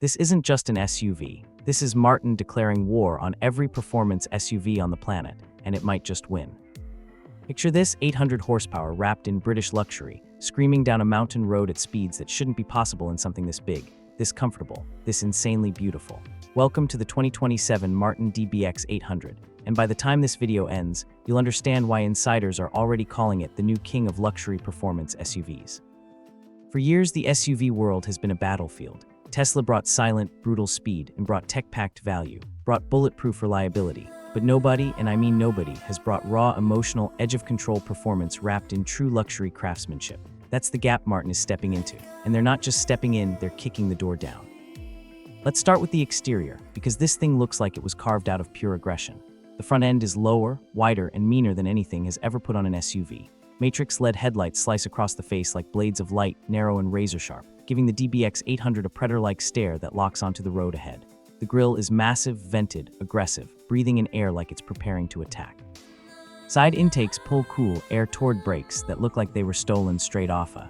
This isn't just an SUV. This is Martin declaring war on every performance SUV on the planet, and it might just win. Picture this: 800 horsepower wrapped in British luxury, screaming down a mountain road at speeds that shouldn't be possible in something this big, this comfortable, this insanely beautiful. Welcome to the 2027 Martin DBX-800, and by the time this video ends, you'll understand why insiders are already calling it the new king of luxury performance SUVs. For years, the SUV world has been a battlefield. Tesla brought silent, brutal speed and brought tech-packed value, brought bulletproof reliability. But nobody, and I mean nobody, has brought raw, emotional, edge-of-control performance wrapped in true luxury craftsmanship. That's the gap Martin is stepping into. And they're not just stepping in, they're kicking the door down. Let's start with the exterior, because this thing looks like it was carved out of pure aggression. The front end is lower, wider, and meaner than anything has ever put on an SUV. Matrix-LED headlights slice across the face like blades of light, narrow and razor-sharp, giving the DBX-800 a predator-like stare that locks onto the road ahead. The grille is massive, vented, aggressive, breathing in air like it's preparing to attack. Side intakes pull cool, air-toward brakes that look like they were stolen straight off a.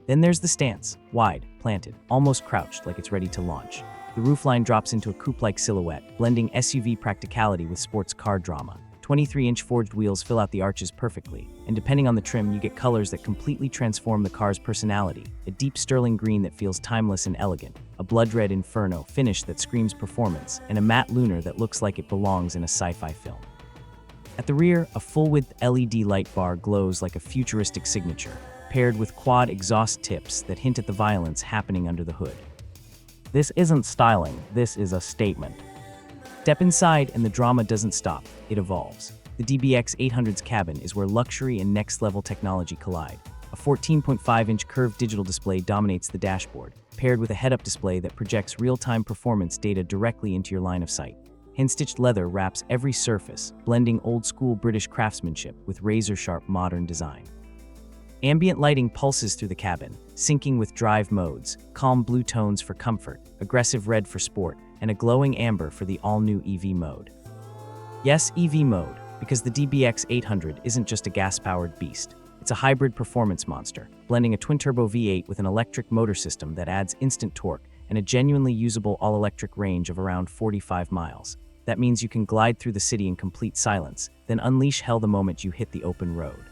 Then there's the stance, wide, planted, almost crouched like it's ready to launch. The roofline drops into a coupe-like silhouette, blending SUV practicality with sports car drama. 23-inch forged wheels fill out the arches perfectly, and depending on the trim, you get colors that completely transform the car's personality. A deep sterling green that feels timeless and elegant, a blood-red inferno finish that screams performance, and a matte lunar that looks like it belongs in a sci-fi film. At the rear, a full-width LED light bar glows like a futuristic signature, paired with quad exhaust tips that hint at the violence happening under the hood. This isn't styling, this is a statement. Step inside and the drama doesn't stop, it evolves. The DBX-800's cabin is where luxury and next-level technology collide. A 14.5-inch curved digital display dominates the dashboard, paired with a head-up display that projects real-time performance data directly into your line of sight. Hand-stitched leather wraps every surface, blending old-school British craftsmanship with razor-sharp modern design. Ambient lighting pulses through the cabin, syncing with drive modes, calm blue tones for comfort, aggressive red for sport, and a glowing amber for the all-new EV mode. Yes, EV mode, because the DBX-800 isn't just a gas-powered beast. It's a hybrid performance monster, blending a twin-turbo V8 with an electric motor system that adds instant torque and a genuinely usable all-electric range of around 45 miles. That means you can glide through the city in complete silence, then unleash hell the moment you hit the open road.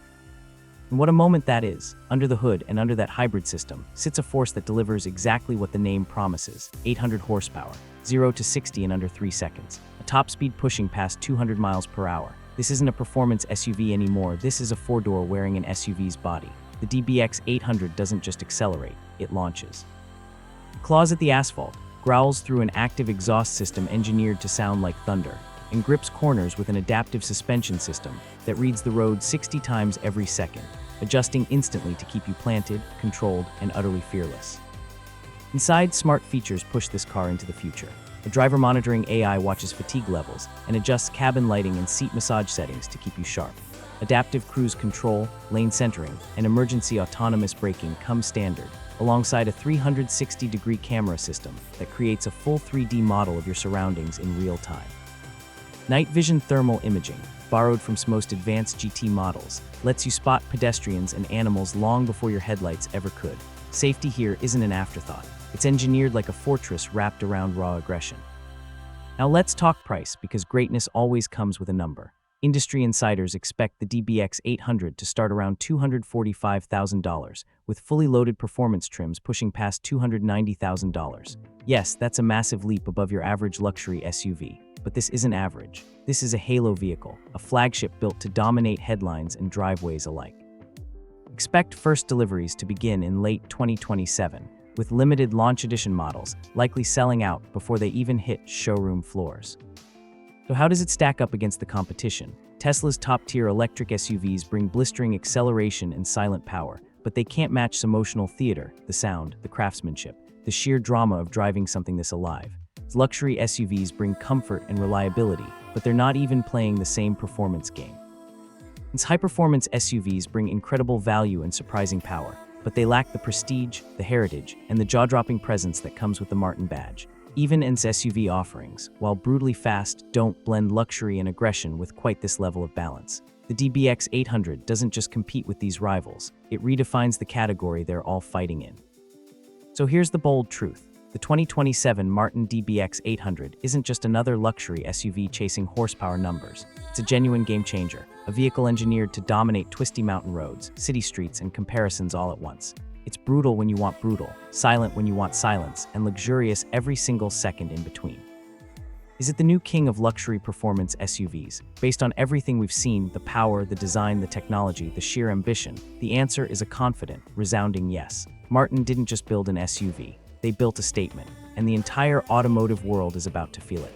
And what a moment that is. Under the hood and under that hybrid system sits a force that delivers exactly what the name promises: 800 horsepower, 0 to 60 in under 3 seconds, a top speed pushing past 200 miles per hour. This isn't a performance SUV anymore, this is a four-door wearing an SUV's body. The DBX-800 doesn't just accelerate, it launches. It claws at the asphalt, growls through an active exhaust system engineered to sound like thunder, and grips corners with an adaptive suspension system that reads the road 60 times every second, adjusting instantly to keep you planted, controlled, and utterly fearless. Inside, smart features push this car into the future. A driver monitoring AI watches fatigue levels and adjusts cabin lighting and seat massage settings to keep you sharp. Adaptive cruise control, lane centering, and emergency autonomous braking come standard, alongside a 360-degree camera system that creates a full 3D model of your surroundings in real time. Night vision thermal imaging, borrowed from some most advanced GT models, lets you spot pedestrians and animals long before your headlights ever could. Safety here isn't an afterthought. It's engineered like a fortress wrapped around raw aggression. Now let's talk price, because greatness always comes with a number. Industry insiders expect the DBX-800 to start around $245,000, with fully loaded performance trims pushing past $290,000. Yes, that's a massive leap above your average luxury SUV. But this isn't average. This is a halo vehicle, a flagship built to dominate headlines and driveways alike. Expect first deliveries to begin in late 2027, with limited launch edition models likely selling out before they even hit showroom floors. So how does it stack up against the competition? Tesla's top-tier electric SUVs bring blistering acceleration and silent power, but they can't match some emotional theater, the sound, the craftsmanship, the sheer drama of driving something this alive. Luxury SUVs bring comfort and reliability, but they're not even playing the same performance game. Its high-performance SUVs bring incredible value and surprising power, but they lack the prestige, the heritage, and the jaw-dropping presence that comes with the Martin badge. Even its SUV offerings, while brutally fast, don't blend luxury and aggression with quite this level of balance. The DBX-800 doesn't just compete with these rivals, it redefines the category they're all fighting in. So here's the bold truth. The 2027 Martin DBX-800 isn't just another luxury SUV chasing horsepower numbers. It's a genuine game changer, a vehicle engineered to dominate twisty mountain roads, city streets, and comparisons all at once. It's brutal when you want brutal, silent when you want silence, and luxurious every single second in between. Is it the new king of luxury performance SUVs? Based on everything we've seen, the power, the design, the technology, the sheer ambition, the answer is a confident, resounding yes. Martin didn't just build an SUV. They built a statement, and the entire automotive world is about to feel it.